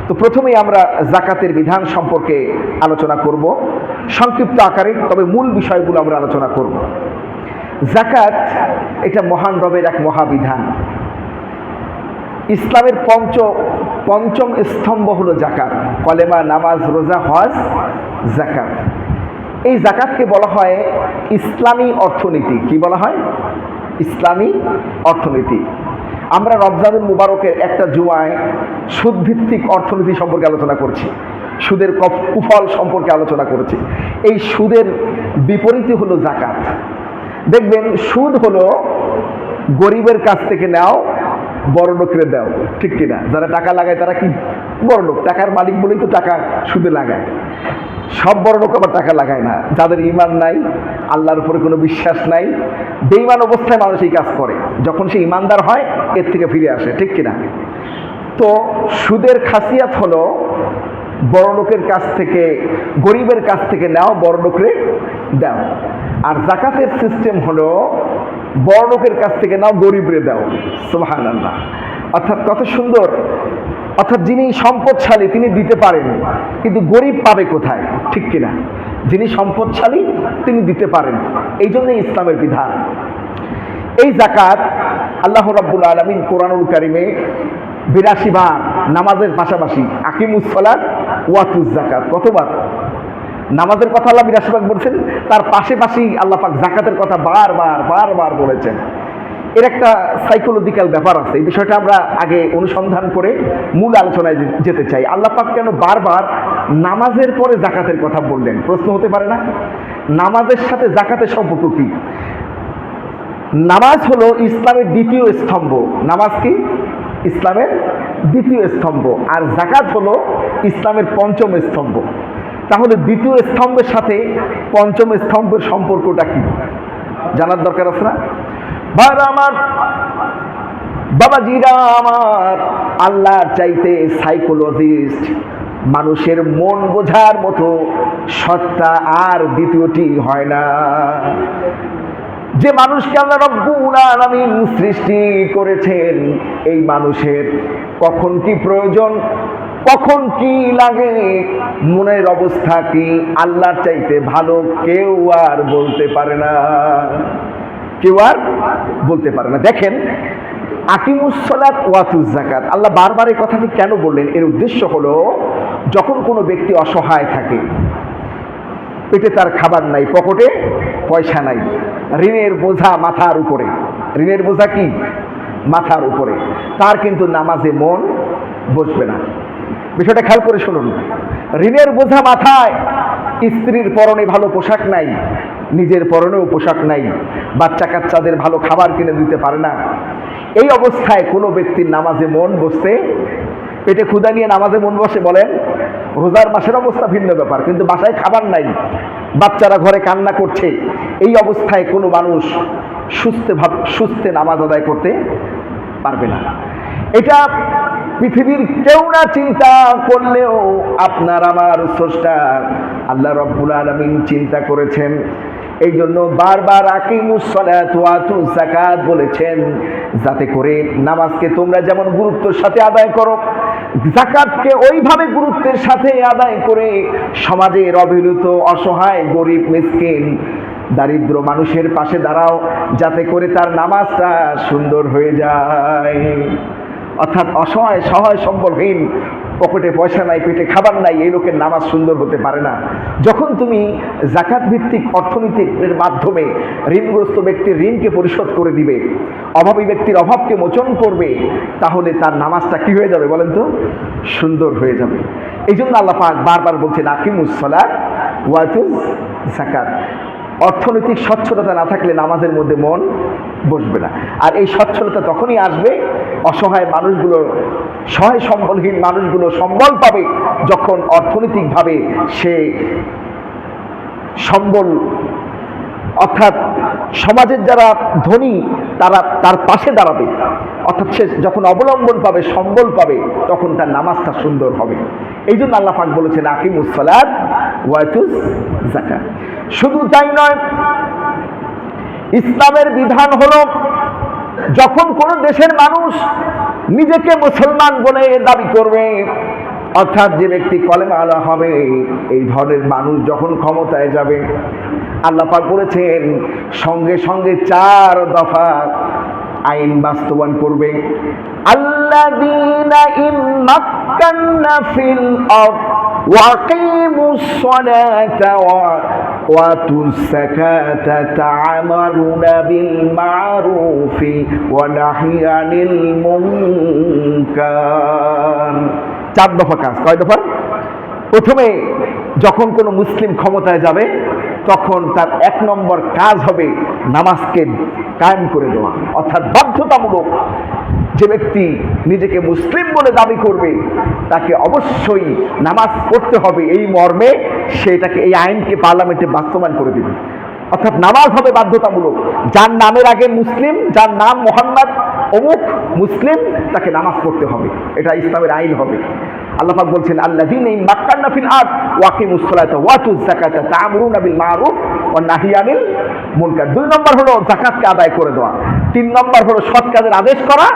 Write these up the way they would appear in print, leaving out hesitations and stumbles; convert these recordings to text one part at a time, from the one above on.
তো প্রথমেই আমরা যাকাতের বিধান সম্পর্কে আলোচনা করব সংক্ষিপ্ত আকারে, তবে মূল বিষয়গুলো আমরা আলোচনা করব। যাকাত এটা মহান রবের এক মহাবিধান। ইসলামের পঞ্চম স্তম্ভ হলো যাকাত। কলেমা, নামাজ, রোজা, হজ, যাকাত। এই যাকাতকে বলা হয় ইসলামী অর্থনীতি। কি বলা হয়? ইসলামী অর্থনীতি। আমরা রমজানুল মুবারকের একটা জুমায় সুদভিত্তিক অর্থনীতি সম্পর্কে আলোচনা করছি, সুদের কুফল সম্পর্কে আলোচনা করেছি। এই সুদের বিপরীতে হলো যাকাত। দেখবেন সুদ হলো গরিবের কাছ থেকে নাও, বড় লোকের দাও, ঠিক কিনা? যারা টাকা লাগায় তারা কি বড় লোক, টাকার মালিক বলেই তো টাকা সুদে লাগায়। সব বড় লোক আবার টাকা লাগায় না। যাদের ঈমান নাই, আল্লাহর উপরে কোনো বিশ্বাস নাই, বেঈমান অবস্থায় মানুষ এই কাজ করে। যখন সে ঈমানদার হয় এর থেকে ফিরে আসে, ঠিক কিনা? তো সুদের খাসিয়াত হলো বড় লোকের কাছ থেকে, গরিবের কাছ থেকে নাও, বড় লোকরে দাও। আর যাকাতের সিস্টেম হলো বড় লোকের কাছ থেকে নাও, গরিবরে দাও। সুবহানাল্লাহ। অর্থাৎ কত সুন্দর! অর্থাৎ যিনি সম্পদশালী তিনি দিতে পারেন, কিন্তু গরিব পাবে কোথায়, ঠিক কিনা? যিনি সম্পদশালী তিনি দিতে পারেন, এই জন্যই ইসলামের বিধান। এই যাকাত আল্লাহ রাব্বুল আলামিন কোরআনুল কারিমে 82 বার নামাজের পাশাপাশি আকিমুস সালাত ওয়াতুজ যাকাত, কতবার নামাজের কথা আল্লাহ 82 বার বলছেন, তার পাশাপাশি আল্লাহ পাক যাকাতের কথা বারবার বলেছেন। এর একটা সাইকোলজিক্যাল ব্যাপার আছে। এই বিষয়টা আমরা আগে অনুসন্ধান করে মূল আলোচনায় যেতে চাই। আল্লাহ পাক কেন বারবার নামাজের পরে যাকাতের কথা বললেন? প্রশ্ন হতে পারে না? নামাজের সাথে যাকাতের সম্পর্ক কি? নামাজ হলো ইসলামের দ্বিতীয় স্তম্ভ। নামাজ কি? ইসলামের দ্বিতীয় স্তম্ভ। আর যাকাত হলো ইসলামের পঞ্চম স্তম্ভ। তাহলে দ্বিতীয় স্তম্ভের সাথে পঞ্চম স্তম্ভের সম্পর্কটা কি জানার দরকার আছে না? ভাইরা আমার, বাবাজিরা আমার, আল্লাহর চাইতে সাইকোলজিস্ট, মানুষের মন বোঝার মতো সত্তা আর দ্বিতীয়টি হয় না। যে মানুষকে আল্লাহ রাব্বুল আলামিন সৃষ্টি করেছেন, এই মানুষের কখন কি প্রয়োজন, কখন কি লাগে, মনের অবস্থা কি, আল্লাহর চাইতে ভালো কেউ আর বলতে পারে না। কেউ আর বলতে পারে না। দেখেন, আকিমুস সালাত ওয়াতুজ যাকাত, আল্লাহ বারবার এই কথাটি কেন বললেন? এর উদ্দেশ্য হলো, যখন কোনো ব্যক্তি অসহায় থাকে, পেটে তার খাবার নাই, পকেটে পয়সা নাই, ঋণের বোঝা মাথার উপরে, ঋণের বোঝা কি মাথার উপরে, তার কিন্তু নামাজে মন বসবে না। বিষয়টা খেয়াল করে শুনুন। ঋণের বোঝা মাথায়, স্ত্রীর পরনে ভালো পোশাক নাই, নিজের পরনেও পোশাক নাই, বাচ্চা কাচ্চাদের ভালো খাবার কিনে দিতে পারে না। এই অবস্থায় কোনো ব্যক্তির নামাজে মন বসতে, পেটে ক্ষুধা নিয়ে নামাজে মন বসে বলেন? রোজার মাসের অবস্থা ভিন্ন ব্যাপার, কিন্তু বাসায় খাবার নাই, বাচ্চারা ঘরে কান্না করছে, এই অবস্থায় কোনো মানুষ সুস্থে নামাজ আদায় করতে পারবে না। এটা পৃথিবীর কেউ না চিন্তা করলেও আপনার আমার স্রষ্টা আল্লাহ রাব্বুল আলামিন চিন্তা করেছেন। এই জন্য বারবার আকিমুস সালাত ওয়াতুজ যাকাত বলেছেন, যাতে করে নামাজকে তোমরা যেমন গুরুত্বের সাথে আদায় করো, যাকাতকে ওইভাবে গুরুত্বের সাথে আদায় করে সমাজের অবহেলিত, অসহায়, গরিব, মিসকিন, দারিদ্র মানুষের পাশে দাঁড়াও, যাতে করে তার নামাজটা সুন্দর হয়ে যায়। অর্থাৎ অসহায়, সহায়, সম্বলহীন, পকেটে পয়সা নাই, পেটে খাবার নাই, এই লোকের নামাজ সুন্দর হতে পারে না। যখন তুমি যাকাত ভিত্তিক অর্থনীতির মাধ্যমে ঋণগ্রস্ত ব্যক্তির ঋণকে পরিশোধ করে দিবে, অভাবী ব্যক্তির অভাবকে মোচন করবে, তাহলে তার নামাজটা কি হয়ে যাবে বলেন তো? সুন্দর হয়ে যাবে। এই জন্য আল্লাহ পাক বারবার বলছেন আকিমুস সালাত ওয়াতুজ যাকাত। অর্থনৈতিক সচ্ছলতা না থাকলে নামাজের মধ্যে মন বসবে না। আর এই সচ্ছলতা তখনই আসবে, অসহায় মানুষগুলো, সহায় সম্বলহীন মানুষগুলো সম্বল পাবে, যখন অর্থনৈতিকভাবে সে সম্বল, অর্থাৎ সমাজের যারা ধনী তারা তার পাশে দাঁড়াবে। অর্থাৎ সে যখন অবলম্বন পাবে, সম্বল পাবে, তখন তার নামাজটা সুন্দর হবে। এই জন্য আল্লাহ পাক বলেছেন আকিমুস সালাত ওয়াতুজ যাকাত। শুধু তাই নয়, ইসলামের বিধান হলো, যখন কোন দেশের মানুষ নিজেকে মুসলমান বলে দাবি করবে, অর্থাৎ যে ব্যক্তি কলেমা আলা হবে, এই ধরনের মানুষ যখন ক্ষমতায় যাবে, আল্লাহ পাক বলেছেন সঙ্গে সঙ্গে 4 দফা আইন বাস্তবায়ন করবে। আল্লাযীনা ইম্মাক্কান্না ফিল আরদ ওয়াকিমুস সালাতা ওয়াতুজ যাকাতা তা'মারুনা বিল মা'রুফি ওয়া নাহিয়া আনিল মুনকার। 4 দফা কাজ। কয় দফা? প্রথমে যখন কোনো মুসলিম ক্ষমতায় যাবে তখন তার 1 নম্বর কাজ হবে নামাজকে কায়েম করে দেওয়া, অর্থাৎ বাধ্যতামূলক। যে ব্যক্তি নিজেকে মুসলিম বলে দাবি করবে তাকে অবশ্যই নামাজ পড়তে হবে, এই মর্মে সেটাকে, এই আইনকে পার্লামেন্টে বাস্তবায়ন করে দিবে। অর্থাৎ নামাজ হবে বাধ্যতামূলক। যার নামের আগে মুসলিম, যার নাম মোহাম্মদ অমুক মুসলিম, তাকে নামাজ পড়তে হবে। এটা ইসলামের আইন হবে। আল্লাহ পাক বলছেন আল্লাযীনা ইম্মাক্কান্না ফিল আরদ ওয়াকিমুস সালাতা ওয়াতুজ যাকাতা তা'মুরুনা বিল মা'রুফ ওয়া নাহিয়া আনিল মুনকার। 2 নম্বর হলো যাকাতকে আদায় করে দেওয়া। 3 নম্বর হলো সৎ কাজের আদেশ করা,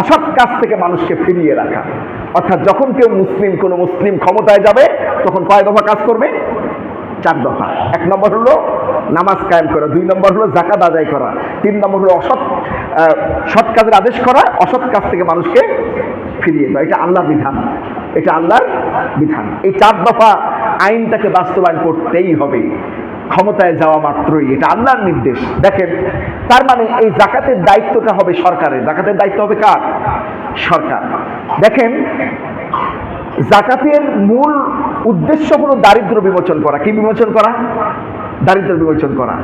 অসৎ কাজ থেকে মানুষকে ফিরিয়ে রাখা। অর্থাৎ যখন কেউ মুসলিম, কোনো মুসলিম ক্ষমতায় যাবে তখন কয় দফা কাজ করবে? 4 দফা। 1 নম্বর হলো নামাজ কায়েম করা, 2 নম্বর হলো যাকাত আদায় করা, 3 নম্বর হলো সৎ কাজের আদেশ করা, অসৎ কাজ থেকে মানুষকে ফিরিয়ে দেওয়া। এটা আল্লাহর বিধান, এটা আল্লাহর বিধান। এই 4 দফা আইনটাকে বাস্তবায়ন করতেই হবে ক্ষমতায় যাওয়া মাত্রই। এটা আল্লাহর নির্দেশ। দেখেন, তার মানে এই যাকাতের দায়িত্বটা হবে সরকারের। যাকাতের দায়িত্ব হবে কার? সরকার। দেখেন, যাকাতের মূল উদ্দেশ্য হলো দারিদ্র বিমোচন করা। কি বিমোচন করা? দারিদ্র বিমোচন করা।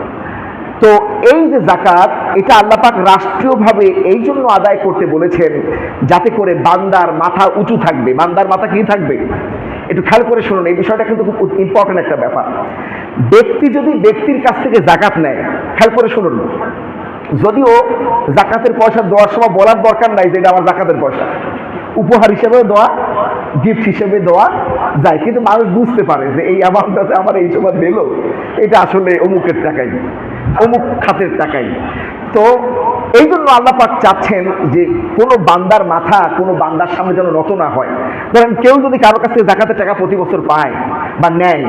তো এই যে যাকাত, এটা আল্লাহ পাক রাষ্ট্রীয়ভাবে এই জন্য আদায় করতে বলেছেন যাতে করে বান্দার মাথা উঁচু থাকবে। বান্দার মাথা কি থাকবে? একটু খেয়াল করে শুনুন, এই বিষয়টা কিন্তু খুব ইম্পর্টেন্ট একটা ব্যাপার। ব্যক্তি যদি ব্যক্তির কাছ থেকে যাকাত নেয়, খেয়াল করে শুনুন, যদিও যাকাতের পয়সা দেওয়ার সময় বলার দরকার নাই যে এটা আমার যাকাতের পয়সা, উপহার হিসেবে দেওয়া, গিফট হিসেবে দেওয়া যায়, কিন্তু মানুষ বুঝতে পারে যে এই অ্যামাউন্টটাতে আমার এই সময় দিল, এটা আসলে অমুকের টাকাই, অমুক খাতের টাকাই। তো এই জন্য আল্লাহ পাক চাচ্ছেন যে কোনো বান্দার মাথা কোনো বান্দার সামনে যেন নত না হয়। ধরেন কেউ যদি কারো কাছ থেকে যাকাতের টাকা প্রতি বছর পায় বা নেয়,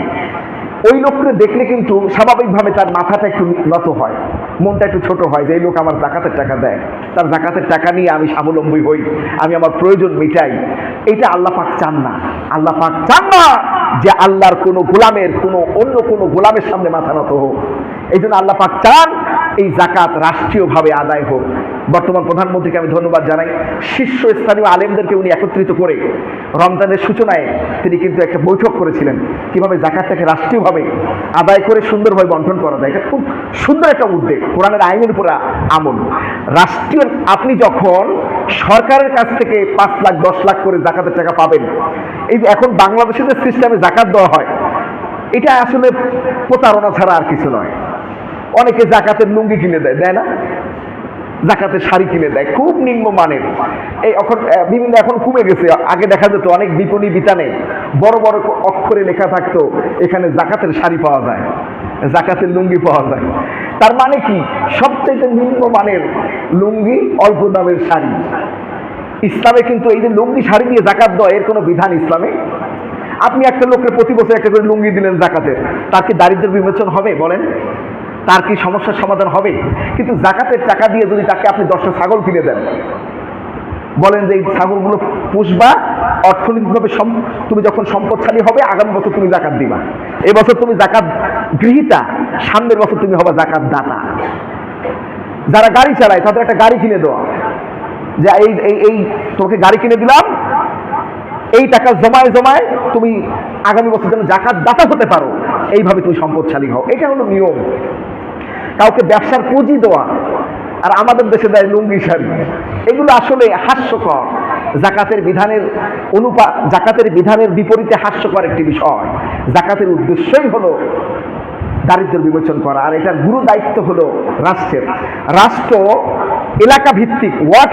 ওই লোককে দেখলে কিন্তু স্বাভাবিকভাবে তার মাথাটা একটু নত হয়, মনটা একটু ছোট হয় যে এই লোক আমার যাকাতের টাকা দেয়, তার যাকাতের টাকা নিয়ে আমি স্বাবলম্বী হই, আমি আমার প্রয়োজন মিটাই। এটা আল্লাহ পাক চান না। আল্লাহ পাক চান না যে আল্লাহর কোনো গোলামের, কোনো অন্য কোনো গোলামের সামনে মাথা নত হোক। এই জন্য আল্লাহ পাক চান এই যাকাত রাষ্ট্রীয়ভাবে আদায় হোক। বর্তমান প্রধানমন্ত্রীকে আমি ধন্যবাদ জানাই, শীর্ষস্থানীয় আলেমদেরকে উনি একত্রিত করে রমজানের সূচনায় তিনি কিন্তু একটা বৈঠক করেছিলেন কিভাবে যাকাতটাকে রাষ্ট্রীয়ভাবে আদায় করে সুন্দরভাবে বন্টন করা যায়। এটা খুব সুন্দর একটা উদ্যোগ, কোরআনের আইনের উপর আমল। রাষ্ট্রীয়, আপনি যখন সরকারের কাছ থেকে 5 লাখ 10 লাখ করে যাকাতের টাকা পাবেন, এই যে এখন বাংলাদেশের যে সিস্টেমে যাকাত দেওয়া হয়, এটা আসলে প্রতারণা ছাড়া আর কিছু নয়। অনেকে যাকাতের লুঙ্গি কিনে দেয়, দেয় না? যাকাতের শাড়ি কিনে দেয়, খুব নিম্নমানের। এই এখন বিভিন্ন, এখন কমে গেছে। আগে দেখা যেত অনেক বিপণী বিতানে বড় বড় অক্ষরে লেখা থাকতো এখানে যাকাতের শাড়ি পাওয়া যায়, যাকাতের লুঙ্গি পাওয়া যায়। তার মানে কি? সবচেয়ে নিম্নমানের লুঙ্গি, অল্প দামের শাড়ি। ইসলামে কিন্তু এই যে লুঙ্গি শাড়ি দিয়ে যাকাত দেওয়া, এর কোনো বিধান ইসলামে। আপনি একটা লোকের প্রতি বছর একটা করে লুঙ্গি দিলেন যাকাতের, তার কি দারিদ্র্য বিমোচন হবে? বলেন, তার কি সমস্যার সমাধান হবে? কিন্তু যাকাতের টাকা দিয়ে যদি তাকে আপনি 10টা ছাগল কিনে দেন, বলেন যে এই ছাগলগুলো পুষবা, অর্থনৈতিকভাবে তুমি যখন সম্পদশালী হবে আগামী বছর তুমি যাকাত দিবা, এবছর তুমি যাকাত গৃহীতা, সামনের বছর তুমি হবা যাকাত দাতা। যারা গাড়ি চালায় তাদের একটা গাড়ি কিনে দেওয়া, যে এই এই এই তোমাকে গাড়ি কিনে দিলাম, এই টাকা জমায় জমায় তুমি আগামী বছর যেন যাকাত দাতা হতে পারো, এইভাবে তুমি সম্পদশালী হও। এটা হলো নিয়ম। কাউকে ব্যবসার পুঁজি দেওয়া, আর আমাদের দেশে দেয় লুঙ্গি শাড়ি, এগুলো আসলে হাস্যকর। যাকাতের বিধানের যাকাতের বিধানের বিপরীতে হাস্যকর একটি বিষয়। যাকাতের উদ্দেশ্যই হলো দারিদ্র্য বিমোচন করা, আর এটার গুরু দায়িত্ব হলো রাষ্ট্রের। রাষ্ট্র এলাকা ভিত্তিক, ওয়ার্ড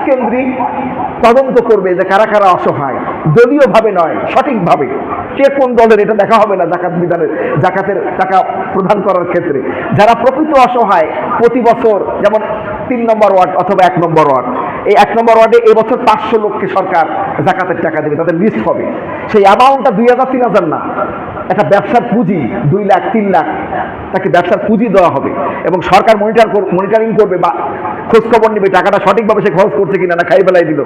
কেন্দ্রিক তদন্ত করবে যে কারা কারা অসহায়, দলীয়ভাবে নয়, সঠিকভাবে। কে কোন দলের এটা দেখা হবে না যাকাতের টাকা প্রদান করার ক্ষেত্রে। যারা প্রকৃত অসহায়, প্রতি বছর যেমন 3 নম্বর ওয়ার্ড অথবা 1 নম্বর ওয়ার্ড, এই 1 নম্বর ওয়ার্ডে এবছর 500 লোককে সরকার জাকাতের টাকা দেবে, তাদের লিস্ট হবে। সেই অ্যামাউন্টটা 2000 3000 না, একটা ব্যবসার পুঁজি 2 লাখ 3 লাখ তাকে ব্যবসার পুঁজি দেওয়া হবে, এবং সরকার মনিটরিং করবে বা খোঁজখবর নেবে টাকাটা সঠিকভাবে সে খরচ করছে কিনা, না খাই বেলায় দিল,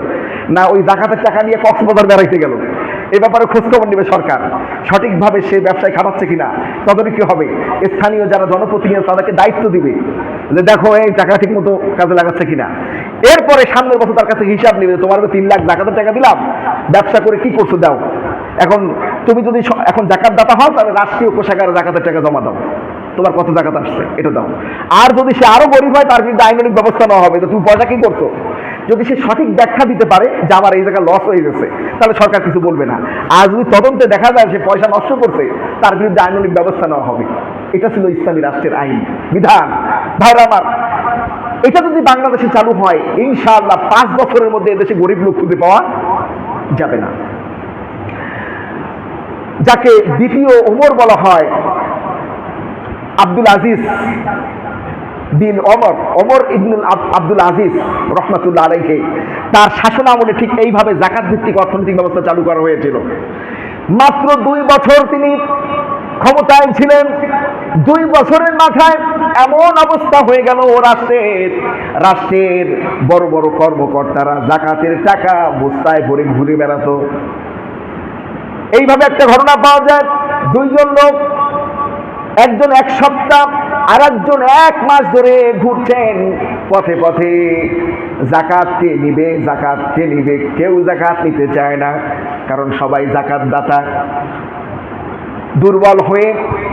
না ওই জাকাতের টাকা নিয়ে কক্সবাজার বেড়াইতে গেল, এ ব্যাপারে খোঁজখবর নেবে সরকার, সঠিকভাবে সে ব্যবসায় খাটাচ্ছে কিনা তদারকি হবে। স্থানীয় যারা জনপ্রতিনিধি তাদেরকে দায়িত্ব দিবে যে দেখো এই টাকা ঠিক মতো কাজে লাগাচ্ছে কিনা। এরপরে সামনের বছর তার কাছে হিসাব নেবে, তোমার 3 লাখ জাকাতের টাকা দিলাম, ব্যবসা করে কি করছো দাও। এখন তুমি যদি এখন জাকাত দাতা হও তাহলে রাষ্ট্রীয় কোষাগারে জাকাতের টাকা জমা দাও, তোমার কত জাকাত আসছে এটা দাও। আর যদি সে আরো গরিব হয় তার বিরুদ্ধে আইনানুগ ব্যবস্থা নেওয়া হবে যে তুমি পয়সা কি করছো। যদি সে সঠিক ব্যাখ্যা দিতে পারে যে আমার এই জায়গায় লস হয়ে গেছে, তাহলে সরকার কিছু বলবে না। আর যদি তদন্তে দেখা যায় সে পয়সা নষ্ট করছে, তার বিরুদ্ধে আইনানুগ ব্যবস্থা নেওয়া হবে। এটা ছিল ইসলামী রাষ্ট্রের আইন বিধান। ভাইরা আমার, এটা যদি বাংলাদেশে চালু হয় ইনশাআল্লাহ 5 বছরের মধ্যে এদেশে গরিব লোক খুঁজে পাওয়া যাবে না। যাকে দ্বিতীয় ওমর বলা হয়, আব্দুল আজিজ বিন ওমর ইবনুল আব্দুল আজিজ রহমাতুল্লাহ আলাইহি, তার শাসন আমলে ঠিক এইভাবে জাকাত ভিত্তিক অর্থনৈতিক ব্যবস্থা চালু করা হয়েছিল। মাত্র 2 বছর তিনি ক্ষমতায় ছিলেন, 2 বছরের মাথায় এমন অবস্থা হয়ে গেল রাষ্ট্রের বড় বড় কর্মকর্তারা জাকাতের টাকা বস্তায় ভরে ঘুরে বেড়াতো। এইভাবে একটা ঘটনা পাওয়া যায়, 2 জন লোক, একজন 1 সপ্তাহ আর একজন 1 মাস ধরে ঘুরছেন পথে পথে, জাকাত কে নিবে, কেউ জাকাত নিতে চায় না, কারণ সবাই জাকাত দাতা। দুর্বল হয়ে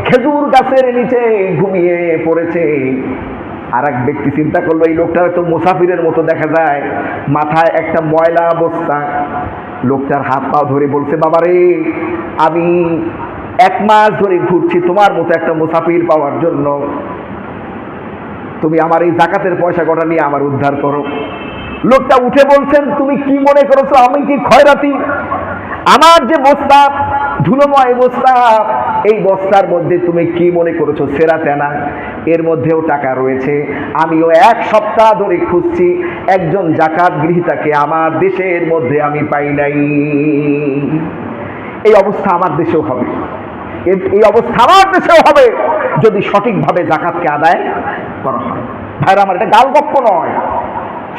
খেজুর গাছের নিচে ঘুমিয়ে পড়েছে। আর এক ব্যক্তি চিন্তা করলো এই লোকটা তো মুসাফিরের মতো দেখা যায়, মাথায় একটা ময়লা বস্তা। লোকটার হাত পা ধরে বলছে, বাবারে আমি 1 মাস ধরে ঘুরছি তোমার মতো একটা মুসাফির পাওয়ার জন্য, তুমি আমার এই জাকাতের পয়সা কটা নিয়ে আমার উদ্ধার করো। লোকটা উঠে বলছেন, তুমি কি মনে করেছো আমি কি খয়রাতি? আমার যে বস্তা, ধুলোময় বস্তা, এই বস্তার মধ্যে তুমি কি মনে করেছো সেরা তেনা? এর মধ্যেও টাকা রয়েছে। আমিও 1 সপ্তাহ ধরে খুঁজছি একজন জাকাত গৃহীতাকে আমার দেশের মধ্যে আমি পাই নাই। এই অবস্থা আমার দেশেও হবে, এই অবস্থা আমার দেশেও হবে যদি সঠিকভাবে জাকাতকে আদায় করা হয়। ভাইরা আমার, এটা গালগপ্প নয়,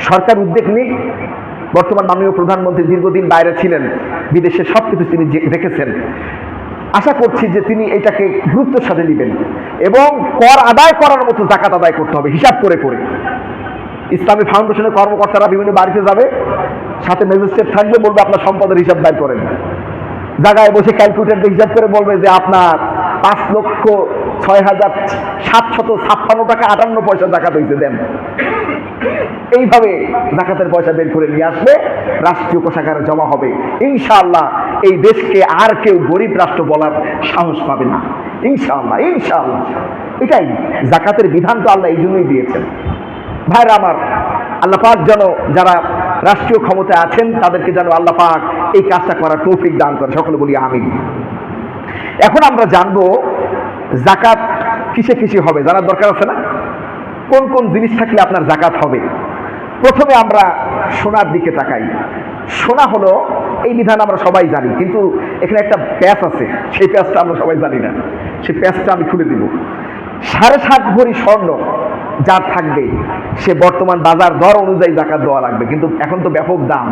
সরকার উদ্যোগ নিক। বর্তমান মাননীয় প্রধানমন্ত্রী দীর্ঘদিন বাইরে ছিলেন, বিদেশে সবকিছু তিনি দেখেছেন। আশা করছি যে তিনি এটাকে গুরুত্বের সাথে নেবেন এবং কর আদায় করার মতো জাকাত আদায় করতে হবে হিসাব করে করে। ইসলামী ফাউন্ডেশনের কর্মকর্তারা বিভিন্ন বাড়িতে যাবে, সাথে ম্যাজিস্ট্রেট থাকবে, বলবে আপনার সম্পদের হিসাব দায় করেন। জায়গায় বসে ক্যালকুলেটর দিয়ে হিসাব করে বলবে যে আপনার 5,06,756 টাকা 58 পয়সা জাকাত হয়েছে, দেন। এইভাবে জাকাতের পয়সা বের করে নিয়ে আসবে, রাষ্ট্রীয় কোষাগারে জমা হবে। ইনশাআল্লাহ এই দেশকে আর কেউ গরিব রাষ্ট্র বলার সাহস পাবে না, ইনশাআল্লাহ ইনশাআল্লাহ। এটাই জাকাতের বিধান, তো আল্লাহ এই জন্যই দিয়েছেন। ভাইরা আমার, আল্লাহ পাক যেন যারা রাষ্ট্রীয় ক্ষমতায় আছেন তাদেরকে যেন আল্লাহ পাক এই কাজটা করার তৌফিক দান করে, সকলে বলি আমিন। এখন আমরা জানবো জাকাত কিসে কিসে হবে, জানার দরকার আছে না? কোন কোন জিনিস থাকলে আপনার জাকাত হবে। প্রথমে আমরা সোনার দিকে তাকাই। সোনা হলো, এই বিধান আমরা সবাই জানি, কিন্তু এখানে একটা প্যাচ আছে, সেই প্যাচটা আমরা সবাই জানি না। সেই প্যাচটা আমি খুলে দিব। 7.5 ভরি স্বর্ণ যার থাকবে সে বর্তমান বাজার দর অনুযায়ী জাকাত দেওয়া লাগবে, কিন্তু এখন তো ব্যাপক দাম,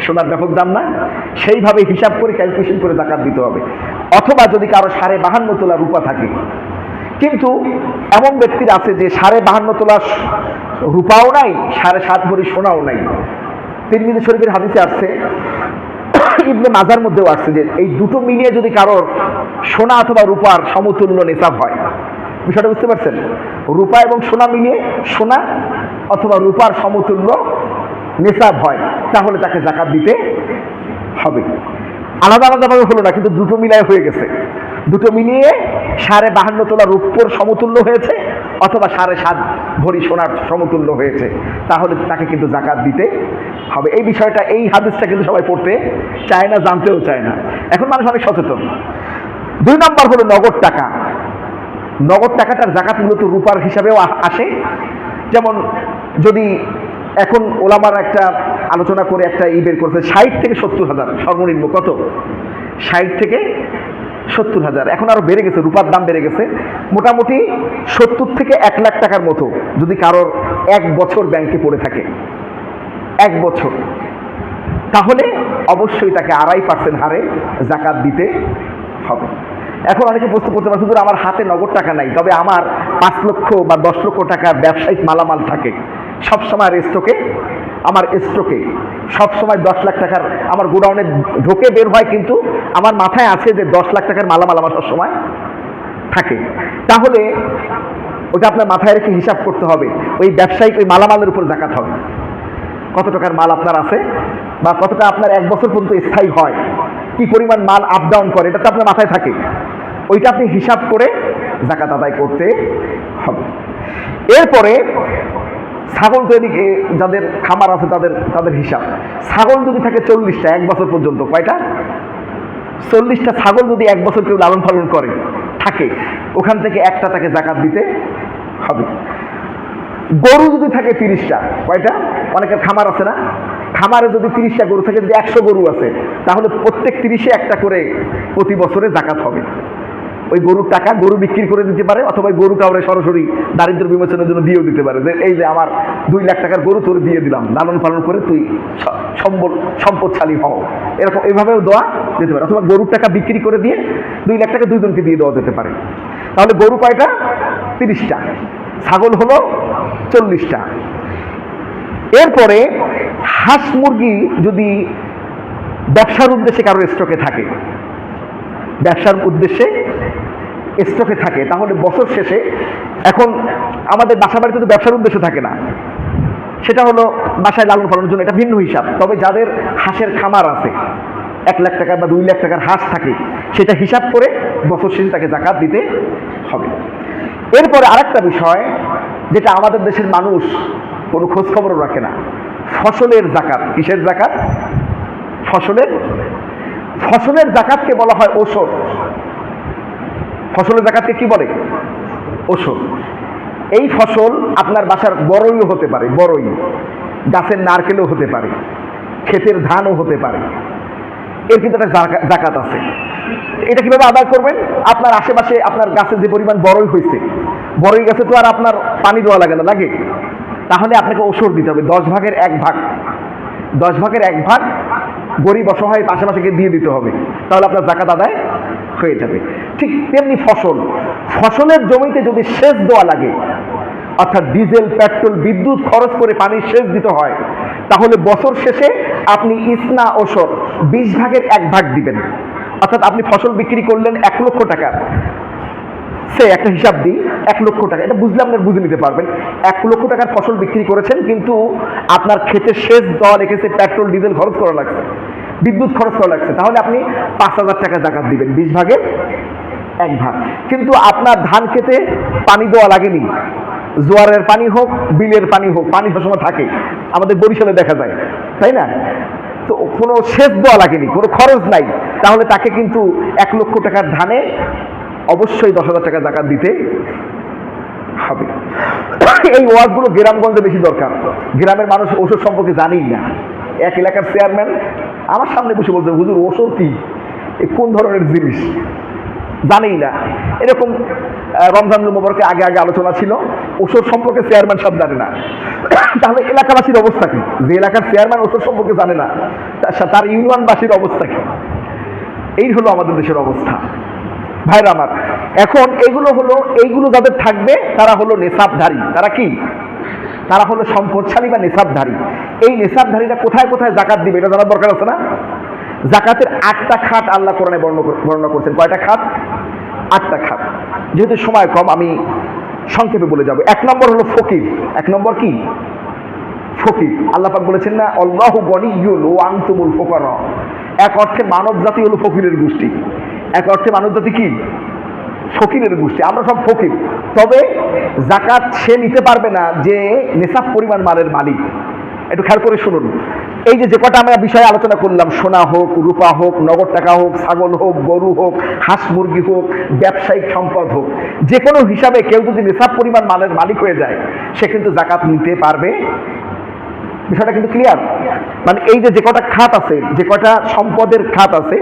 সোনার ব্যাপক দাম না, সেইভাবে হিসাব করে ক্যালকুলেশন করে জাকাত দিতে হবে। অথবা যদি কারো 52.5 তোলা রূপা থাকে, কিন্তু এমন ব্যক্তির আছে যে 52.5 তোলা রূপাও নাই, 7.5 ভরি সোনাও নাই। তিরমিজি শরীফের হাদিসে আসছে, ইবনে মাজার মধ্যেও আসছে যে এই দুটো মিলিয়ে যদি কারোর সোনা অথবা রূপার সমতুল্য নিসাব হয়, বিষয়টা বুঝতে পারছেন? রূপা এবং সোনা মিলিয়ে সোনা অথবা রূপার সমতুল্য নিসাব হয়, তাহলে তাকে জাকাত দিতে হবে। আলাদা আলাদাভাবে হলো না, কিন্তু দুটো মিলায় হয়ে গেছে। দুটো মিলিয়ে 52.5 তোলা রূপোর সমতুল্য হয়েছে অথবা 7.5 ভরি সোনার সমতুল্য হয়েছে, তাহলে তাকে কিন্তু জাকাত দিতে হবে। এই বিষয়টা, এই হাদিসটা কিন্তু সবাই পড়তে চায় না, জানতেও চায় না। এখন মানুষ অনেক সচেতন। 2 নম্বর হলো নগদ টাকা। নগদ টাকাটার জাকাত মূলত রূপার হিসাবেও আসে। যেমন যদি এখন ওলামার একটা আলোচনা করে একটা বের করেছে 60 থেকে 70,000 সর্বনিম্ন। কত? 60 থেকে 70,000। এখন আরো বেড়ে গেছে, রূপার দাম বেড়ে গেছে। মোটামুটি 70 থেকে 1 লাখ টাকার মতো যদি কারোর 1 বছর ব্যাংকে পড়ে থাকে, 1 বছর, তাহলে অবশ্যই তাকে 2.5% হারে যাকাত দিতে হবে। এখন অনেকে প্রশ্ন করতে পারে, হুজুর আমার হাতে নগদ টাকা নাই, তবে আমার 5 লক্ষ বা 10 লক্ষ টাকার ব্যবসায়িক মালামাল থাকে সবসময় স্টকে, আমার স্টকে সবসময় 10 লাখ টাকার আমার গোডাউনে ঢোকে বের হয়, কিন্তু আমার মাথায় আছে যে 10 লাখ টাকার মালামাল আমার সবসময় থাকে। তাহলে ওটা আপনার মাথায় রেখে হিসাব করতে হবে, ওই ব্যবসায়িক ওই মালামালের উপর যাকাত হবে। কত টাকার মাল আপনার আছে বা কতটা আপনার 1 বছর পর্যন্ত স্থায়ী হয়, কি পরিমাণ মাল আপ ডাউন করে, এটা তো আপনার মাথায় থাকে। ওইটা আপনি হিসাব করে যাকাত আদায় করতে হবে। এরপরে ছাগল তৈরি, যাদের খামার আছে তাদের হিসাব, ছাগল যদি থাকে 40টা 1 বছর পর্যন্ত, কয়টা? 40টা ছাগল যদি 1 বছর কেউ লালন পালন করে থাকে, ওখান থেকে একটা তাকে যাকাত দিতে হবে। গরু যদি থাকে 30টা, কয়টা? অনেকের খামার আছে না, খামারে যদি 30টা গরু থাকে, যদি 100 গরু আছে, তাহলে প্রত্যেক 30-এ একটা করে প্রতি বছরে যাকাত হবে। ওই গরুর টাকা গরু বিক্রি করে দিতে পারে, অথবা গরু কাউরে সরাসরি দারিদ্র বিমোচনের জন্য দিয়েও দিতে পারে, যে এই যে আমার 2 লাখ টাকার গরু তোর দিয়ে দিলাম, লালন পালন করে তুই সম্পদশালী হও, এরকম এইভাবেও দেওয়া যেতে পারে। অথবা গরুর টাকা বিক্রি করে দিয়ে 2 লাখ টাকা দুইজনকে দিয়ে দেওয়া যেতে পারে। তাহলে গরু কয়টা? 30টা, ছাগল হলো 40টা। এরপরে হাঁস মুরগি যদি ব্যবসার উদ্দেশ্যে কারোর স্টকে থাকে, ব্যবসার উদ্দেশ্যে স্টকে থাকে, তাহলে বছর শেষে, এখন আমাদের বাসা বাড়িতে তো ব্যবসার উদ্দেশ্য থাকে না, সেটা হলো বাসায় লালন পালনের জন্য, এটা ভিন্ন হিসাব। তবে যাদের হাঁসের খামার আছে, 1 লাখ টাকা বা 2 লাখ টাকার হাঁস থাকে, সেটা হিসাব করে বছর শেষে তাকে যাকাত দিতে হবে। এরপরে আরেকটা বিষয়, যেটা আমাদের দেশের মানুষ কোনো খোঁজ খবরও রাখে না, ফসলের যাকাত। কিসের যাকাত? ফসলের যাকাতকে বলা হয় ওসর। ফসলের যাকাতকে কি বলে? ওসর। এই ফসল আপনার বাসার বড়ইও হতে পারে, বড়ই, গাছের নারকেলও হতে পারে, ক্ষেতের ধানও হতে পারে, এর কিন্তু একটা যাকাত আছে। এটা কিভাবে আদায় করবেন? আপনার আশেপাশে আপনার গাছে যে পরিমাণ বড়ই হয়েছে, বড়ই গাছে তো আর আপনার পানি দেওয়া লাগে না, লাগে? তাহলে আপনাকে ওসর দিতে হবে, 10 ভাগের 1 ভাগ, 10 ভাগের 1 ভাগ গরিব অসহায় পাশাপাশিকে দিয়ে দিতে হবে, তাহলে আপনার যাকাত আদায় হয়ে যাবে। ঠিক তেমনি ফসলের জমিতে যদি সেচ দেওয়া লাগে, অর্থাৎ ডিজেল, পেট্রোল, বিদ্যুৎ খরচ করে পানির সেচ দিতে হয়, তাহলে বছর শেষে আপনি ইসনা ওসর 20 ভাগের 1 ভাগ দিবেন। অর্থাৎ আপনি ফসল বিক্রি করলেন 1 লক্ষ টাকা, সে একটা হিসাব দিই, 1 লক্ষ টাকা, এটা বুঝলে আপনার বুঝে নিতে পারবেন। 1 লক্ষ টাকার ফসল বিক্রি করেছেন, কিন্তু আপনার ক্ষেতে সেচ দেওয়া লেগেছে, পেট্রোল ডিজেল খরচ করা লাগছে, বিদ্যুৎ খরচ করা লাগছে, তাহলে আপনি 5,000 টাকা যাকাত দিবেন, 20 ভাগের 1 ভাগ। কিন্তু আপনার ধান খেতে পানি দেওয়া লাগেনি, জোয়ারের পানি হোক, বিলের পানি হোক, পানি সবসময় থাকে, আমাদের বরিশালে দেখা যায়, তাই না? তো কোনো সেচ দেওয়া লাগেনি, কোনো খরচ নাই, তাহলে তাকে কিন্তু 1 লক্ষ টাকার ধানে অবশ্যই 10,000 টাকা যাকাত দিতে হবে। এই ওয়ার্ডগুলো গ্রামগঞ্জে বেশি দরকার, গ্রামের মানুষ ওষুধ সম্পর্কে জানেই না। এক এলাকার চেয়ারম্যান আমার সামনে বসে বলছে, হুজুর ওষুধ কি, কোন ধরনের জিনিস জানেই না। এরকম রমজানুল মোবারকে আগে আলোচনা ছিল, ওষুধ সম্পর্কে চেয়ারম্যান সব জানে না। তাহলে এলাকাবাসীর অবস্থা কি? যে এলাকার চেয়ারম্যান ওষুধ সম্পর্কে জানে না, তার ইউনিয়নবাসীর অবস্থা কি? এই হলো আমাদের দেশের অবস্থা। ভাইরা আমার, এখন এইগুলো যাদের থাকবে তারা হলো নেশাবধারী। তারা কি? তারা হলো সম্পদশালী বা নেশাবধারী। এই নেশাবধারীরা কোথায় কোথায় যাকাত দিবে এটা জানার দরকার আছে না? যাকাতের 8টা খাত আল্লাহ কোরআনে বর্ণনা করছেন। কয়টা খাত? 8টা খাত। যেহেতু সময় কম, আমি সংক্ষেপে বলে যাব। 1 নম্বর হলো ফকির। 1 নম্বর কি? ফকির। আল্লাহ পাক বলেছেন না, আল্লাহু গনিয়্যুন ওয়া আনতুমুল ফুকারা। এক অর্থে মানব জাতি হলো ফকিরের গোষ্ঠী। এক অর্থে মানব জাতি কি? ফকিরের গোষ্ঠী। আমরা সব ফকির। তবে যাকাত সে নিতে পারবে না যে নেশাব পরিমাণ মালের মালিক। একটু খেয়াল করে শুনুন। এই যে কটা আমরা বিষয়ে আলোচনা করলাম, সোনা হোক, রূপা হোক, নগদ টাকা হোক, ছাগল হোক, গরু হোক, হাঁস মুরগি হোক, ব্যবসায়িক সম্পদ হোক, যে কোনো হিসাবে কেউ যদি নেশাব পরিমাণ মালের মালিক হয়ে যায়, সে কিন্তু যাকাত নিতে পারবে বিষয়টা কিন্তু ক্লিয়ার। মানে এই যে কটা খাত আছে, যে কটা সম্পদের খাত আছে,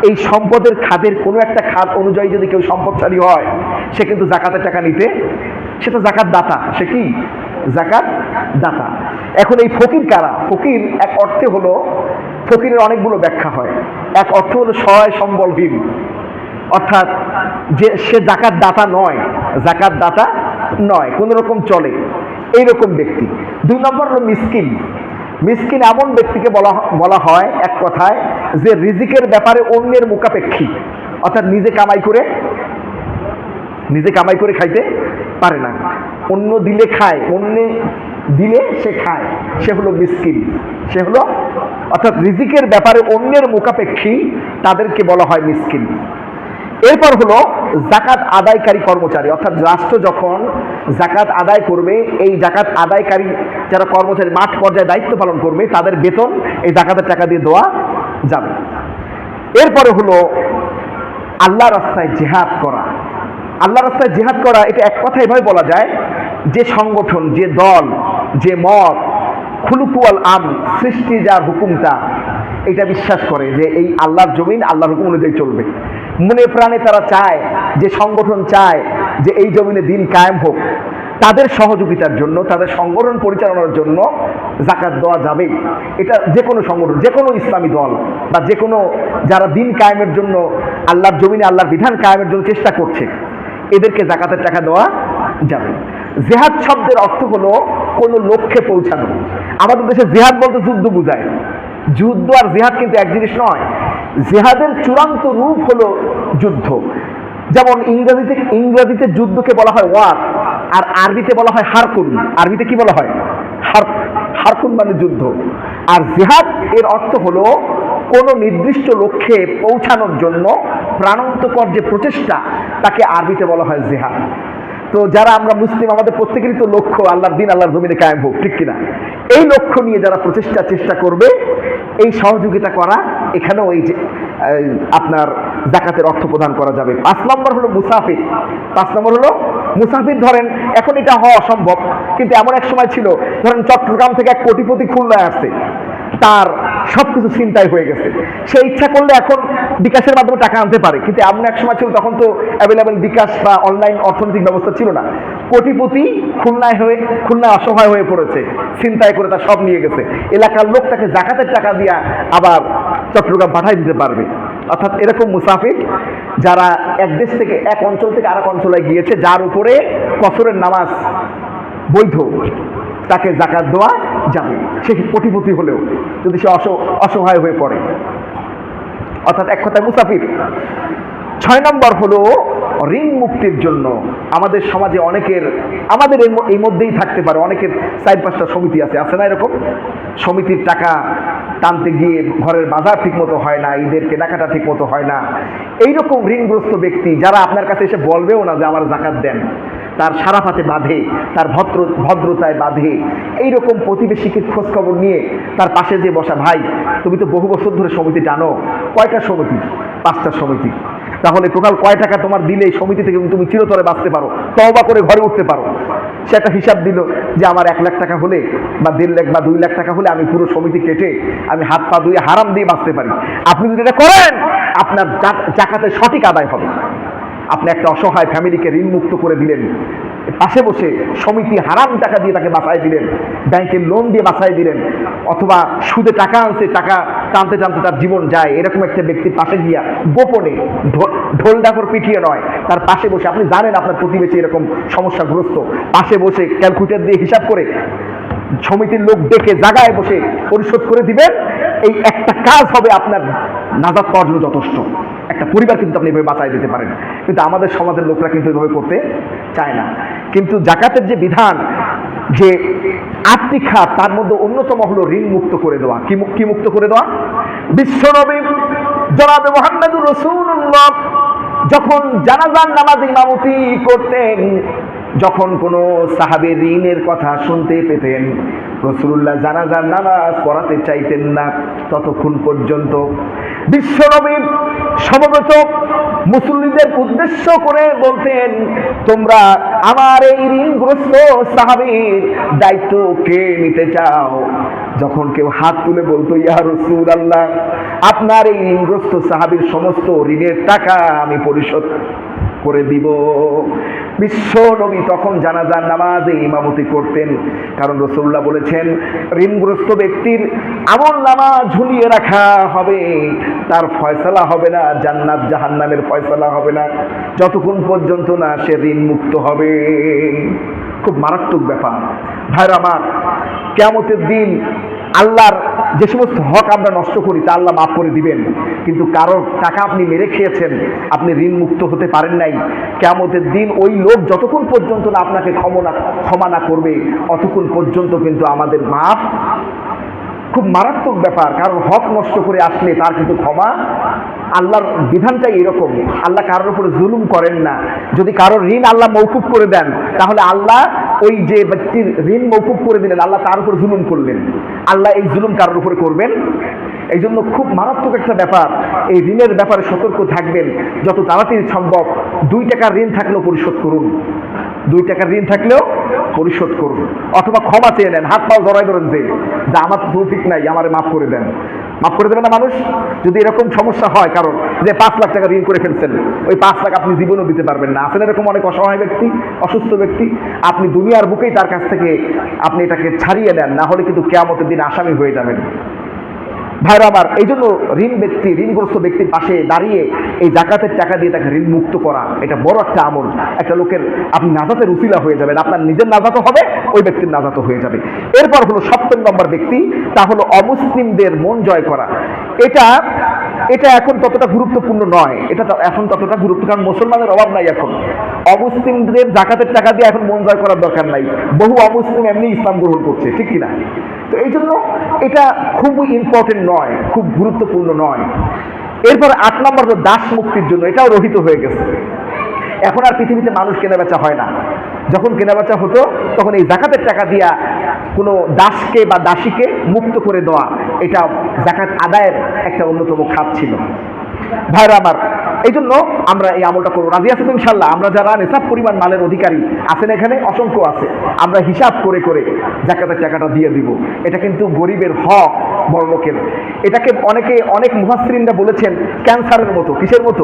এই সম্পদের খাতের কোনো একটা খাত অনুযায়ী যদি কেউ সম্পদশালী হয়, সে কিন্তু জাকাতের টাকা নিতে, সে তো জাকাত দাতা। সে কি জাকাত দাতা। এখন এই ফকির কারা? ফকির এক অর্থে হলো, ফকিরের অনেকগুলো ব্যাখ্যা হয়। এক অর্থ হলো সহায় সম্বলহীন, অর্থাৎ যে সে জাকাত দাতা নয়, জাকাত দাতা নয়, কোন রকম চলে এইরকম ব্যক্তি। দুই নম্বর হলো মিসকিন। মিসকিন এমন ব্যক্তিকে বলা হয় এক কথায় যে রিজিকের ব্যাপারে অন্যের মুখাপেক্ষী, অর্থাৎ নিজে কামাই করে খাইতে পারে না, অন্য দিলে খায়, অন্য দিলে সে খায়, সে হলো মিসকিন। সে হলো অর্থাৎ রিজিকের ব্যাপারে অন্যের মুখাপেক্ষী, তাদেরকে বলা হয় মিসকিন। এরপর হলো জাকাত আদায়কারী কর্মচারী, অর্থাৎ রাষ্ট্র যখন জাকাত আদায় করবে, এই জাকাত আদায়কারী যারা কর্মচারী মাঠ পর্যায়ে দায়িত্ব পালন করবে, তাদের বেতন এই জাকাতের টাকা দিয়ে দেওয়া যাবে। এরপরে হলো আল্লাহ রাস্তায় জিহাদ করা। আল্লাহ রাস্তায় জিহাদ করা, এটা এক কথা এভাবে বলা যায়, যে সংগঠন, যে দল, যে মত, খুলুকুয়াল আম, সৃষ্টি যার হুকুমটা, এটা বিশ্বাস করে যে এই আল্লাহর জমিন আল্লাহর হুকুম অনুযায়ী চলবে, মনে প্রাণে তারা চায়, যে সংগঠন চায় যে এই জমিনে দিন কায়েম হোক, তাদের সহযোগিতার জন্য, তাদের সংগঠন পরিচালনার জন্য জাকাত দেওয়া যাবে। এটা যে কোনো সংগঠন, যে কোনো ইসলামী দল বা যে কোনো যারা দিন কায়েমের জন্য, আল্লাহর জমিনে আল্লাহর বিধান কায়েমের জন্য চেষ্টা করছে, এদেরকে জাকাতের টাকা দেওয়া যাবে। জিহাদ শব্দের অর্থ হলো কোনো লক্ষ্যে পৌঁছানো। আমাদের দেশে জিহাদ বলতে যুদ্ধ বোঝায়, যুদ্ধ আর জিহাদ কিন্তু এক জিনিস নয়। জিহাদের চূড়ান্ত রূপ হলো যুদ্ধ। যেমন ইংরেজিতে যুদ্ধকে বলা হয় ওয়ার, আর আরবিতে বলা হয় হারকুন। আরবিতে কি বলা হয়? হারকুন মানে যুদ্ধ। আর জিহাদ এর অর্থ হলো কোনো নির্দিষ্ট লক্ষ্যে পৌঁছানোর জন্য প্রাণান্তকর যে প্রচেষ্টা, তাকে আরবিতে বলা হয় জিহাদ। তো যারা আমরা মুসলিম, আমাদের প্রত্যেকেরই তো লক্ষ্য আল্লাহর দিন আল্লাহর জমিনে কায়েম হোক, ঠিক কিনা? এই লক্ষ্য নিয়ে যারা চেষ্টা করবে, এই সহযোগিতা করা, এখানেও এই যে আপনার জাকাতের অর্থ প্রদান করা যাবে। 5 নম্বর হলো মুসাফির। 5 নম্বর হলো মুসাফির। ধরেন এখন এটা হওয়া অসম্ভব, কিন্তু এমন এক সময় ছিল, ধরেন চট্টগ্রাম থেকে এক কোটিপতি খুলনায় আসছে, তার সবকিছু চিন্তাই হয়ে গেছে, সে ইচ্ছা করলে এখন বিকাশের মাধ্যমে টাকা আনতে পারে, কিন্তু এমন এক সময় ছিল তখন তো অ্যাভেলেবেল বিকাশ বা অনলাইন অর্থনৈতিক ব্যবস্থা ছিল না। কোটিপতি খুলনায় অসহায় হয়ে পড়েছে, চিন্তায় করে তার সব নিয়ে গেছে, এলাকার লোক তাকে জাকাতের টাকা দিয়া আবার চট্টগ্রাম পাঠাই দিতে পারবে। অর্থাৎ এরকম মুসাফির যারা এক দেশ থেকে, এক অঞ্চল থেকে আরেক অঞ্চলে গিয়েছে, যার উপরে কসরের নামাজ বৈধ, তাকে জাকাত দেওয়া যাবে, সে কোটিপতি হলেও যদি সে অসহায় হয়ে পড়ে, অর্থাৎ এক কথায় মুসাফির। 6 নম্বর হলো ঋণ মুক্তির জন্য। আমাদের সমাজে অনেকের, আমাদের এই মধ্যেই থাকতে পারে, অনেকের 4-5টা সমিতি আছে না? এরকম সমিতির টাকা টানতে গিয়ে ঘরের বাজার ঠিক মতো হয় না, ঈদের কেনাকাটা ঠিক মতো হয় না, এইরকম ঋণগ্রস্ত ব্যক্তি যারা আপনার কাছে এসে বলবেও না যে আমার জাকাত দেন, তার সারাফাতে বাঁধে, তার ভদ্রতায় বাঁধে, এইরকম প্রতিবেশীকে খোঁজখবর নিয়ে তার পাশে যে বসা, ভাই তুমি তো বহু বছর ধরে সমিতি টানো, কয়টা সমিতি? 5টা সমিতি। তাহলে টোটাল কয় টাকা তোমার দিলে এই সমিতি থেকে তুমি চিরতরে বাঁচতে পারো, তওবা করে ঘরে উঠতে পারো? সে একটা হিসাব দিল যে আমার 1 লাখ টাকা হলে বা 1.5 লাখ বা 2 লাখ টাকা হলে আমি পুরো সমিতি কেটে আমি হাত পা ধুয়ে হারাম দিয়ে বাঁচতে পারি। আপনি যদি এটা করেন, আপনার জাকাতের সঠিক আদায় হবে। আপনি একটা অসহায় ফ্যামিলিকে ঋণ মুক্ত করে দিলেন, পাশে বসে সমিতি হারাম টাকা দিয়ে তাকে বাঁচাই দিলেন, ব্যাংকের লোন দিয়ে বাঁচাই দিলেন, অথবা সুদে টাকা আনছে, টাকা টানতে টানতে তার জীবন যায়, এরকম একটা ব্যক্তির পাশে গিয়া গোপনে, ঢোল ডাকর পিটিয়ে নয়, তার পাশে বসে, আপনি জানেন আপনার প্রতিবেশী এরকম সমস্যাগ্রস্ত, পাশে বসে ক্যালকুলেটর দিয়ে হিসাব করে সমিতির লোক ডেকে জায়গায় বসে পরিশোধ করে দিবেন। এই একটা কাজ হবে আপনার নাজাত পাওয়ার জন্য যথেষ্ট। একটা পরিবার কিন্তু আপনি এভাবে বাঁচাই দিতে পারেন, কিন্তু আমাদের সমাজের লোকরা কিন্তু এভাবে করতে চায় না। কিন্তু জাকাতের যে বিধান, যে 8টি খাত, তার মধ্যে অন্যতম হলো ঋণ মুক্ত করে দেওয়া। কি মুক্ত করে দেওয়া? বিশ্বনবী জনাবে মুহাম্মদুর রাসূলুল্লাহ যখন জানাজার নামাজ ইমামতি করতেন, যখন কোনো সাহাবী ঋণের কথা শুনতে পেতেন, রাসূলুল্লাহ জানাজার নামাজ পড়াতে চাইতেন না ততক্ষণ পর্যন্ত। বিশ্বনবী সমবেত মুসল্লিদের উদ্দেশ্য করে বলতেন, তোমরা আমার এই ঋণগ্রস্ত সাহাবীর দায়িত্ব কে নিতে চাও? যখন কেউ হাত তুলে বলতো ইয়া রাসূলুল্লাহ, আপনার এই ঋণগ্রস্ত সাহাবীর সমস্ত ঋণের টাকা আমি পরিশোধ করে দিব। বিশ্ব নবী তখন জানাজার নামাজে ইমামতি করতেন, কারণ রাসূলুল্লাহ বলেছেন ঋণগ্রস্ত ব্যক্তির আমলনামা ঝুলিয়ে রাখা হবে, তার ফয়সালা হবে না, জান্নাত জাহান্নামের ফয়সালা হবে না যতক্ষণ পর্যন্ত না সে ঋণ মুক্ত হবে। খুব মারাত্মক ব্যাপার ভাইরা আমার। কিয়ামতের দিন আল্লাহর যে সমস্ত হক আমরা নষ্ট করি তা আল্লাহ মাফ করে দিবেন, কিন্তু কারোর টাকা আপনি মেরে খেয়েছেন, আপনি ঋণ মুক্ত হতে পারেন নাই, কিয়ামতের দিন ওই লোক যতক্ষণ পর্যন্ত না আপনাকে ক্ষমা না করবে অতক্ষণ পর্যন্ত কিন্তু আমাদের মাফ। খুব মারাত্মক ব্যাপার। কারণ হক নষ্ট করে আসলে তার কিন্তু ক্ষমা, আল্লাহর বিধানটাই এরকম। আল্লাহ কারোর উপরে জুলুম করেন না। যদি কারোর ঋণ আল্লাহ মওকুফ করে দেন তাহলে আল্লাহ ওই যে ব্যক্তির ঋণ মওকুফ করে দিলেন, আল্লাহ তার উপর জুলুম করলেন। আল্লাহ এই জুলুম কারোর উপরে করবেন? এই জন্য খুব মারাত্মক একটা ব্যাপার। এই ঋণের ব্যাপারে সতর্ক থাকবেন। যত তাড়াতাড়ি সম্ভব 2 টাকার ঋণ থাকলেও পরিশোধ করুন, 2 টাকার ঋণ থাকলেও পরিশোধ করুন, অথবা ক্ষমা চেয়ে নেন, হাত পাও জড়াই ধরেন যে আমার তৌফিক নাই, আমারে মাফ করে দেন। মাফ করে দেবে না মানুষ? যদি এরকম সমস্যা হয় কারণ যে 5 লাখ টাকা ঋণ করে ফেলছেন, ওই 5 লাখ আপনি জীবনও দিতে পারবেন না। আছেন এরকম অনেক অসহায় ব্যক্তি, অসুস্থ ব্যক্তি, আপনি দুনিয়ার বুকেই তার কাছ থেকে আপনি এটাকে ছাড়িয়ে নেন, না হলে কিন্তু কিয়ামতের দিন আসামি হয়ে যাবেন। ভাইরা আমার, এই জন্য ঋণগ্রস্ত ব্যক্তির পাশে দাঁড়িয়ে এই জাকাতের টাকা দিয়ে তাকে ঋণ মুক্ত করা, এটা বড় একটা আমল। একটা লোকের আপনি নাজাতের উসিলা হয়ে যাবেন, আপনার নিজের নাজাতও হবে, ওই ব্যক্তির নাজাতও হয়ে যাবে। এরপর হলো 7 নম্বর ব্যক্তি, তা হলো অমুসলিমদের মন জয় করা। এটা এখন ততটা গুরুত্বপূর্ণ নয়, এটা এখন ততটা গুরুত্ব, কারণ মুসলমানের অভাব নাই এখন। অমুসলিমদের জাকাতের টাকা দিয়ে এখন মন জয় করার দরকার নাই, বহু অমুসলিম এমনি ইসলাম গ্রহণ করছে, ঠিক কিনা? তো এই জন্য এটা খুবই ইম্পর্টেন্ট নয়, খুব গুরুত্বপূর্ণ নয়। এরপর 8 নম্বর হলো দাস মুক্তির জন্য, এটাও রহিত হয়ে গেছে। এখন আর পৃথিবীতে মানুষ কেনাবেচা হয় না। যখন কেনাবেচা হতো তখন এই জাকাতের টাকা দিয়া কোনো দাসকে বা দাসীকে মুক্ত করে দেওয়া, এটা জাকাত আদায়ের একটা অন্যতম খাত ছিল। ভাইরা আমার, এই জন্য আমরা এই আমলটা করবো। রাজি আছি তো ইনশাল্লাহ? আমরা যারা নেশাব পরিমাণ মালের অধিকারী আছেন এখানে, অসংখ্য আছে, আমরা হিসাব করে করে জাকাতের টাকাটা দিয়ে দিব। এটা কিন্তু গরিবের হক, বড় লোকের। এটাকে অনেক মুফাসসিরিনরা বলেছেন ক্যান্সারের মতো। কিসের মতো?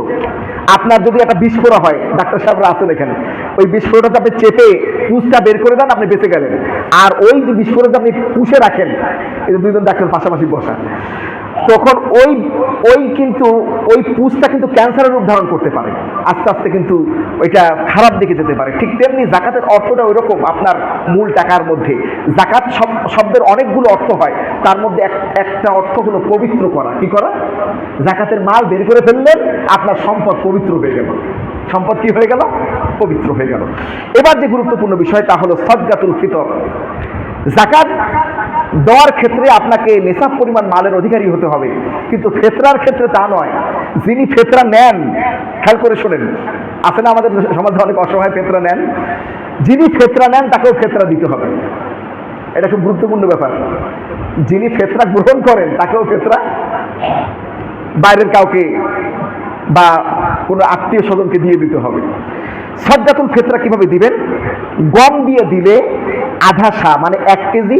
আপনার যদি একটা বিস্ফোরা হয়, ডাক্তার সাহেবরা আছেন এখানে, ওই বিস্ফোরণটা আপনি চেপে পুষটা বের করে দেন, আপনি বেঁচে গেলেন। আর ওই যে বিস্ফোরণটা আপনি পুষে রাখেন, এই যে 2 জন ডাক্তার পাশাপাশি বসা, তখন ওই পুষটা কিন্তু ক্যান্সারের রূপ ধারণ করতে পারে, আস্তে আস্তে কিন্তু ওইটা খারাপ দিকে যেতে পারে। ঠিক তেমনি জাকাতের অর্থটা ওই রকম। আপনার মূল টাকার মধ্যে জাকাত শব্দের অনেকগুলো অর্থ হয়, তার মধ্যে একটা অর্থ হলো পবিত্র করা। কি করা? জাকাতের মাল বের করে ফেললেন, আপনার সম্পদ পবিত্র হয়ে গেল। সম্পদ কি হয়ে গেল? পবিত্র হয়ে গেল। এবার যে গুরুত্বপূর্ণ বিষয় তা হলো সাদকাতুল ফিতর। জাকাত দেওয়ার ক্ষেত্রে আপনাকে নেশাব পরিমাণ মালের অধিকারী হতে হবে, কিন্তু ফেতরার ক্ষেত্রে তা নয়। যিনি ফেতরা নেন, খেয়াল করে শোনেন, আছে না আমাদের সমাজে অনেক অসহায় ফেতরা নেন, যিনি ফেতরা নেন তাকেও ফেতরা দিতে হবে। এটা খুব গুরুত্বপূর্ণ ব্যাপার। যিনি ফেতরা গ্রহণ করেন তাকেও ফেতরা, বাইরের কাউকে বা কোনো আত্মীয় স্বজনকে দিয়ে দিতে হবে। সাদকাতুল ফিতরা কিভাবে দিবেন? গম দিয়ে দিলে আধা সা, মানে 1 কেজি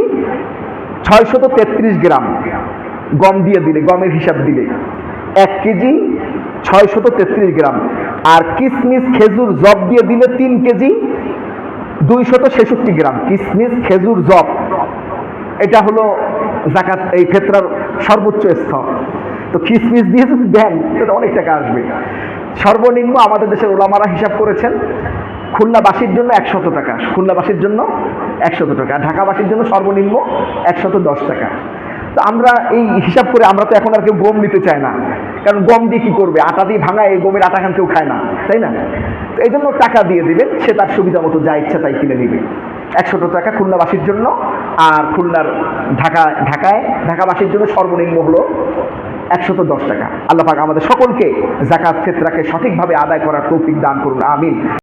633 গ্রাম গম দিয়ে দিলে, গমের হিসাব দিলে 1 কেজি 633 গ্রাম। আর কিশমিশ খেজুর জব দিয়ে দিলে 3 কেজি 266 গ্রাম। কিশমিশ খেজুর জব, এটা হলো জাকাত, এই ফিতরার সর্বোচ্চ স্তর। তো কিশমিশ দিয়ে যদি দেন সেটা অনেক টাকা আসবে। সর্বনিম্ন আমাদের দেশের ওলামারা হিসাব করেছেন খুলনাবাসীর জন্য 100 টাকা, খুলনাবাসীর জন্য 100 টাকা, ঢাকাবাসীর জন্য সর্বনিম্ন 110 টাকা। তো আমরা এই হিসাব করে, আমরা তো এখন আর কেউ গম নিতে চায় না, কারণ গম দিয়ে কি করবে? আটা দিয়ে ভাঙায়, এই গমের আটা খান কেউ খায় না, তাই না? তো এই জন্য টাকা দিয়ে দিবেন, সে তার সুবিধা মতো যা ইচ্ছা তাই কিনে নিবে। 100 টাকা খুলনাবাসীর জন্য, আর ঢাকাবাসীর জন্য সর্বনিম্ন হলো 110 টাকা। আল্লাহ পাক আমাদের সকলকে জাকাত ফিতরাকে সঠিকভাবে আদায় করার তৌফিক দান করুন, আমিন।